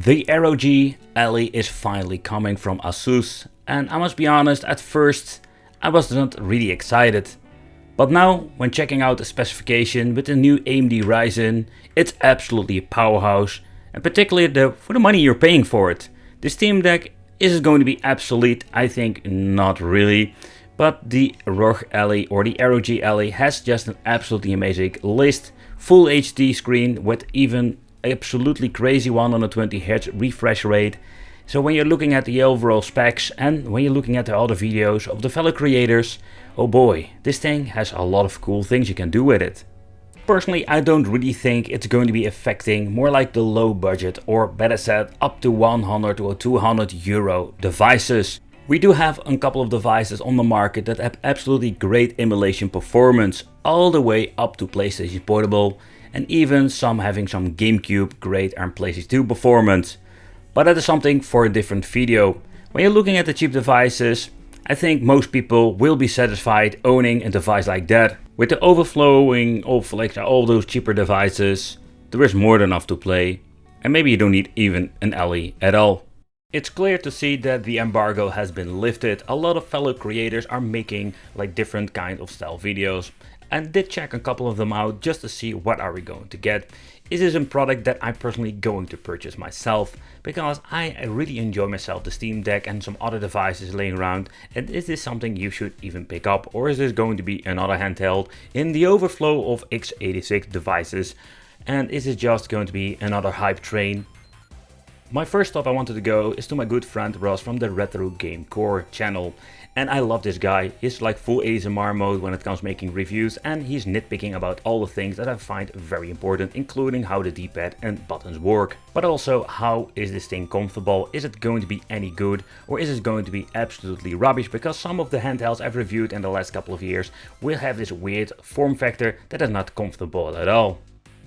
The ROG Ally is finally coming from Asus, and I must be honest, at first I was not really excited. But now, when checking out the specification with the new AMD Ryzen, it's absolutely a powerhouse, and particularly for the money you're paying for it. The Steam Deck, is it going to be obsolete? I think not really. But the ROG Ally or the ROG Ally has just an absolutely amazing list, full HD screen with even absolutely crazy 120Hz refresh rate. So when you're looking at the overall specs and when you're looking at the other videos of the fellow creators, oh boy, this thing has a lot of cool things you can do with it. Personally, I don't really think it's going to be affecting more like the low budget, or better said, up to 100 or 200 euro devices. We do have a couple of devices on the market that have absolutely great emulation performance, all the way up to PlayStation Portable, and even some having some GameCube grade and PlayStation 2 performance. But that is something for a different video. When you're looking at the cheap devices, I think most people will be satisfied owning a device like that. With the overflowing of like all those cheaper devices, there is more than enough to play, and maybe you don't need even an Ally at all. It's clear to see that the embargo has been lifted. A lot of fellow creators are making like different kind of style videos, and did check a couple of them out just to see what are we going to get. Is this a product that I'm personally going to purchase myself, because I really enjoy myself the Steam Deck and some other devices laying around, and is this something you should even pick up, or is this going to be another handheld in the overflow of x86 devices, and is it just going to be another hype train? My first stop I wanted to go is to my good friend Ross from the Retro Game Core channel. And I love this guy. He's like full ASMR mode when it comes making reviews, and he's nitpicking about all the things that I find very important, including how the D-pad and buttons work. But also, how is this thing comfortable? Is it going to be any good, or is it going to be absolutely rubbish? Because some of the handhelds I've reviewed in the last couple of years will have this weird form factor that is not comfortable at all.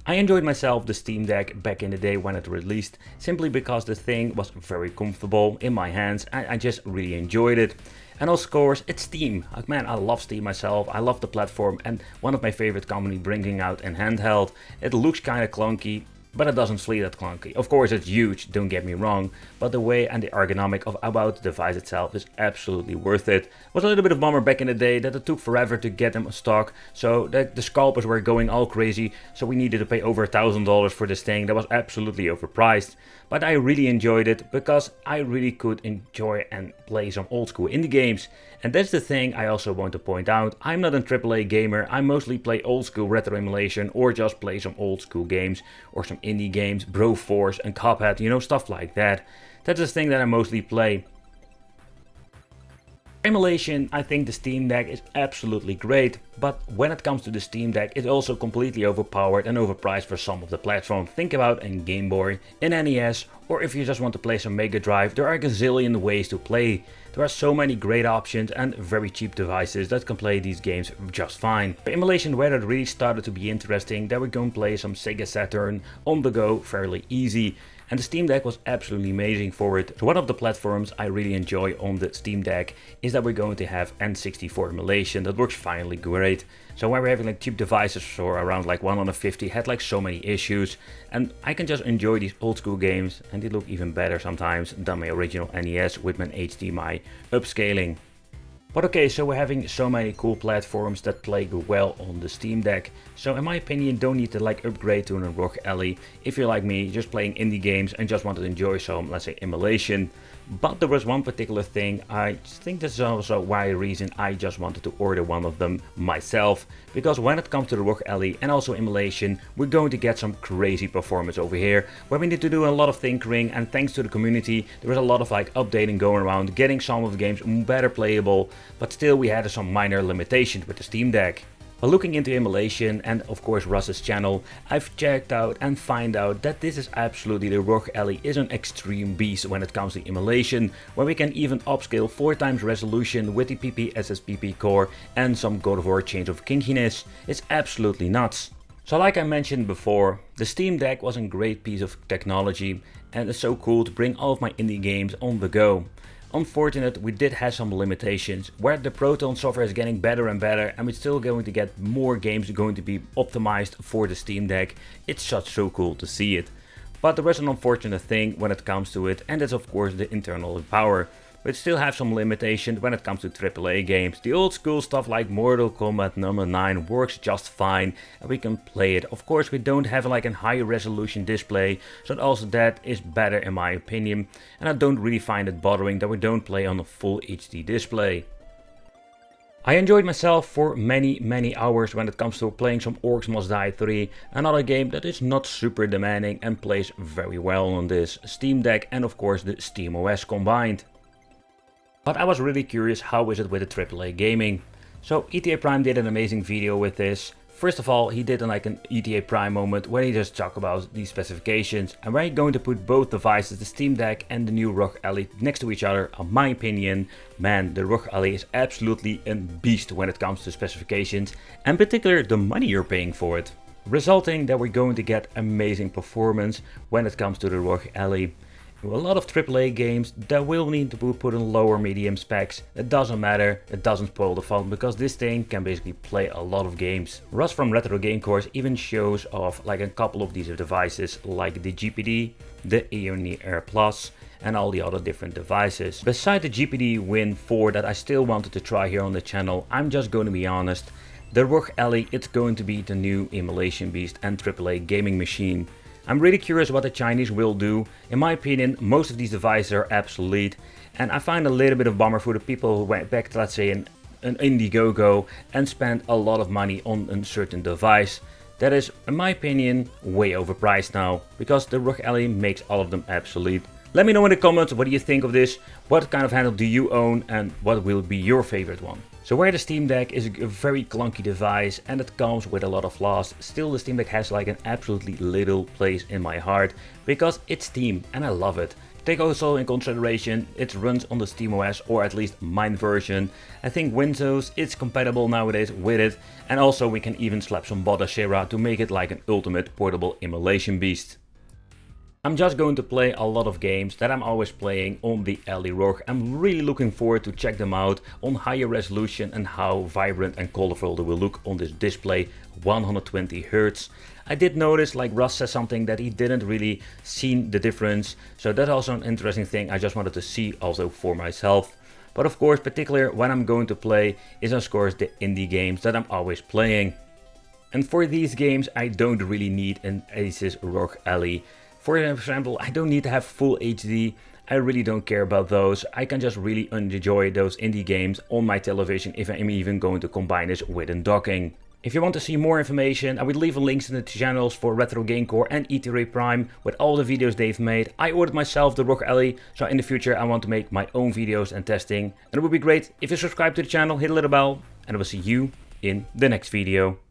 I enjoyed myself the Steam Deck back in the day when it released, simply because the thing was very comfortable in my hands and I just really enjoyed it. And of course, it's Steam. Like, man, I love Steam myself, I love the platform, and one of my favorite companies bringing out a handheld. It looks kinda clunky, but it doesn't feel that clunky. Of course, it's huge, don't get me wrong, but the way and the ergonomic about the device itself is absolutely worth it. Was a little bit of a bummer back in the day that it took forever to get them in stock, so the scalpers were going all crazy, so we needed to pay over $1,000 for this thing that was absolutely overpriced. But I really enjoyed it because I really could enjoy and play some old school indie games. And that's the thing I also want to point out. I'm not a AAA gamer, I mostly play old school retro emulation or just play some old school games or some indie games, Broforce and Cuphead, you know, stuff like that. That's the thing that I mostly play. Emulation, I think the Steam Deck is absolutely great, but when it comes to the Steam Deck, it's also completely overpowered and overpriced for some of the platforms. Think about a Game Boy, an NES, or if you just want to play some Mega Drive, there are a gazillion ways to play. There are so many great options and very cheap devices that can play these games just fine. For emulation, where it really started to be interesting, that we're going to play some Sega Saturn on the go fairly easy. And the Steam Deck was absolutely amazing for it. So one of the platforms I really enjoy on the Steam Deck is that we're going to have N64 emulation that works finally great. So when we're having like cheap devices for around like 150 had like so many issues, and I can just enjoy these old school games, and they look even better sometimes than my original NES with my HDMI upscaling. But okay, so we're having so many cool platforms that play well on the Steam Deck. So in my opinion, don't need to like upgrade to a ROG Ally if you're like me, just playing indie games and just want to enjoy some, let's say, emulation. But there was one particular thing, I think this is also why reason I just wanted to order one of them myself. Because when it comes to the ROG Ally and also emulation, we're going to get some crazy performance over here, where we need to do a lot of tinkering, and thanks to the community, there was a lot of like updating going around, getting some of the games better playable, but still we had some minor limitations with the Steam Deck. While looking into emulation and of course Russ's channel, I've checked out and find out that this is absolutely the ROG Ally is an extreme beast when it comes to emulation, where we can even upscale 4 times resolution with the PP core and some God of War change of kinkiness. It's absolutely nuts. So like I mentioned before, the Steam Deck was a great piece of technology and it's so cool to bring all of my indie games on the go. Unfortunate, we did have some limitations where the Proton software is getting better and better, and we're still going to get more games going to be optimized for the Steam Deck. It's just so cool to see it. But there is an unfortunate thing when it comes to it, and that's of course the internal power. But still have some limitation when it comes to AAA games. The old school stuff like Mortal Kombat number 9 works just fine and we can play it. Of course we don't have like a high resolution display, so also that is better in my opinion. And I don't really find it bothering that we don't play on a full HD display. I enjoyed myself for many hours when it comes to playing some Orcs Must Die 3, another game that is not super demanding and plays very well on this Steam Deck and of course the SteamOS combined. But I was really curious, how is it with the AAA gaming? So ETA Prime did an amazing video with this. First of all, he did like an ETA Prime moment where he just talked about these specifications and where he's going to put both devices, the Steam Deck and the new ROG Ally, next to each other. In my opinion, man, the ROG Ally is absolutely a beast when it comes to specifications, and in particular the money you're paying for it. Resulting that we're going to get amazing performance when it comes to the ROG Ally. A lot of AAA games that will need to be put in lower medium specs. It doesn't matter, it doesn't spoil the fun because this thing can basically play a lot of games. Russ from Retro Game Course even shows off like a couple of these devices like the GPD, the Aeon Air Plus and all the other different devices. Beside the GPD Win 4 that I still wanted to try here on the channel, I'm just going to be honest, the ROG Ally, it's going to be the new emulation beast and AAA gaming machine. I'm really curious what the Chinese will do. In my opinion, most of these devices are obsolete, and I find a little bit of bummer for the people who went back to, let's say, an Indiegogo and spent a lot of money on a certain device. That is, in my opinion, way overpriced now, because the ROG Ally makes all of them obsolete. Let me know in the comments what do you think of this, what kind of handle do you own and what will be your favorite one. So where the Steam Deck is a very clunky device and it comes with a lot of flaws, still the Steam Deck has like an absolutely little place in my heart because it's Steam and I love it. Take also in consideration it runs on the SteamOS, or at least mine version. I think Windows is compatible nowadays with it, and also we can even slap some Bodashera to make it like an ultimate portable emulation beast. I'm just going to play a lot of games that I'm always playing on the Ally ROG. I'm really looking forward to check them out on higher resolution and how vibrant and colorful they will look on this display, 120 Hz. I did notice, like Russ says something, that he didn't really see the difference, so that's also an interesting thing I just wanted to see also for myself. But of course, particularly when I'm going to play is of course the indie games that I'm always playing. And for these games I don't really need an Asus ROG Ally. For example, I don't need to have full HD, I really don't care about those. I can just really enjoy those indie games on my television if I'm even going to combine this with a docking. If you want to see more information, I will leave links in the channels for Retro Game Core and ETA Prime with all the videos they've made. I ordered myself the ROG Ally, so in the future I want to make my own videos and testing. And it would be great if you subscribe to the channel, hit the little bell, and I will see you in the next video.